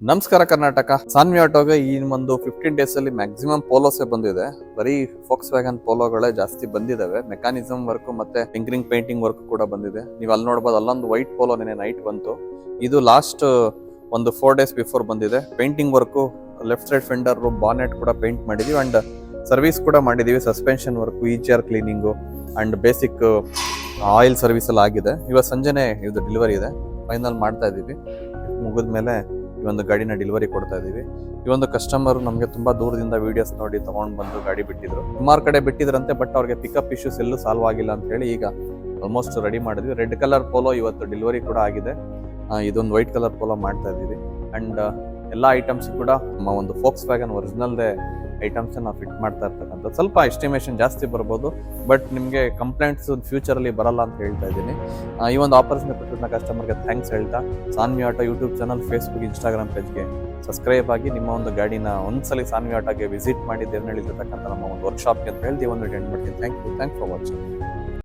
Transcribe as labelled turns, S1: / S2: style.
S1: ನಮಸ್ಕಾರ ಕರ್ನಾಟಕ. ಸಾನ್ವಿ ಆಟೋಗೆ ಈ ಒಂದು 15 ಡೇಸ್ ಅಲ್ಲಿ ಮ್ಯಾಕ್ಸಿಮಮ್ ಪೋಲೋಸೇ ಬಂದಿದೆ. ಬರೀ ಫೋಕ್ಸ್ ವ್ಯಾಗನ್ ಪೋಲೋಗಳೇ ಜಾಸ್ತಿ ಬಂದಿದಾವೆ. ಮೆಕ್ಯಾನಿಸಮ್ ವರ್ಕ್ ಮತ್ತೆ ಟಿಂಕರಿಂಗ್ ಪೇಂಟಿಂಗ್ ವರ್ಕ್ ಕೂಡ ಬಂದಿದೆ. ನೀವು ಅಲ್ಲಿ ನೋಡಬಹುದು, ಅಲ್ಲೊಂದು ವೈಟ್ ಪೋಲೋ ನೆನೆ ನೈಟ್ ಬಂತು. ಇದು ಲಾಸ್ಟ್ ಒಂದು 4 ಡೇಸ್ ಬಿಫೋರ್ ಬಂದಿದೆ. Painting work, left side ಫೆಂಡರ್, bonnet ಕೂಡ ಪೇಂಟ್ ಮಾಡಿದೀವಿ ಅಂಡ್ ಸರ್ವಿಸ್ ಕೂಡ ಮಾಡಿದೀವಿ. Suspension work, EGR cleaning and basic oil service ಎಲ್ಲ ಆಗಿದೆ. ಇವತ್ತು ಸಂಜೆನೆ ಇದು ಡೆಲಿವರಿ ಇದೆ, ಫೈನಲ್ ಮಾಡ್ತಾ ಇದೀವಿ. ಮುಗಿದ್ಮೇಲೆ ಈ ಒಂದು ಗಾಡಿನ ಡೆಲಿವರಿ ಕೊಡ್ತಾ ಇದೀವಿ. ಈ ಒಂದು ಕಸ್ಟಮರ್ ನಮಗೆ ತುಂಬಾ ದೂರದಿಂದ ವಿಡಿಯೋಸ್ ನೋಡಿ ತಗೊಂಡ್ ಬಂದು ಗಾಡಿ ಬಿಟ್ಟಿದ್ರು. ಸುಮಾರು ಕಡೆ ಬಿಟ್ಟಿದ್ರಂತೆ, ಬಟ್ ಅವ್ರಿಗೆ ಪಿಕಪ್ ಇಶ್ಯೂಸ್ ಎಲ್ಲೂ ಸಾಲ್ವ್ ಆಗಿಲ್ಲ ಅಂತ ಹೇಳಿ ಈಗ ಆಲ್ಮೋಸ್ಟ್ ರೆಡಿ ಮಾಡಿದ್ವಿ. ರೆಡ್ ಕಲರ್ ಪೋಲೋ ಇವತ್ತು ಡೆಲಿವರಿ ಕೂಡ ಆಗಿದೆ. ಇದೊಂದು ವೈಟ್ ಕಲರ್ ಪೋಲೋ ಮಾಡ್ತಾ ಇದೀವಿ. ಅಂಡ್ ಎಲ್ಲ ಐಟಮ್ಸ್ ಕೂಡ ನಮ್ಮ ಒಂದು ಫೋಕ್ಸ್ ವ್ಯಾಗನ್ ಒರಿಜಿನಲ್ದೇ ಐಟಮ್ಸ್ ನಾವು ಫಿಟ್ ಮಾಡ್ತಾ ಇರ್ತಕ್ಕಂಥದ್ದು. ಸ್ವಲ್ಪ ಎಸ್ಟಿಮೇಷನ್ ಜಾಸ್ತಿ ಬರ್ಬೋದು, ಬಟ್ ನಿಮಗೆ ಕಂಪ್ಲೇಂಟ್ಸ್ ಫ್ಯೂಚರಲ್ಲಿ ಬರಲ್ಲ ಅಂತ ಹೇಳ್ತಾ ಇದ್ದೀನಿ. ಈ ಒಂದು ಆಪರ್ಚುನಿಟಿ ಕೊಟ್ಟಿದ್ದ ಕಸ್ಟಮರ್ಗೆ ಥ್ಯಾಂಕ್ಸ್ ಹೇಳ್ತಾ, Saanvi auto YouTube channel, Facebook, Instagram ಪೇಜ್ಗೆ ಸಬ್ಸ್ಕ್ರೈಬ್ ಆಗಿ ನಿಮ್ಮ ಒಂದು ಗಾಡಿನ ಒಂದ್ಸಲಿ ಸಾನ್ವಿ ಆಟೋಗೆ ವಿಸಿಟ್ ಮಾಡಿ ದೇವನಹಳ್ಳಿಲಿರ್ತಕ್ಕಂಥ ನಮ್ಮ ಒಂದು ವರ್ಕ್ಶಾಪ್ಗೆ ಅಂತ ಹೇಳಿ ಒಂದು ಎಂಡ್ ಮಾಡ್ತೀನಿ. Thank you for watching.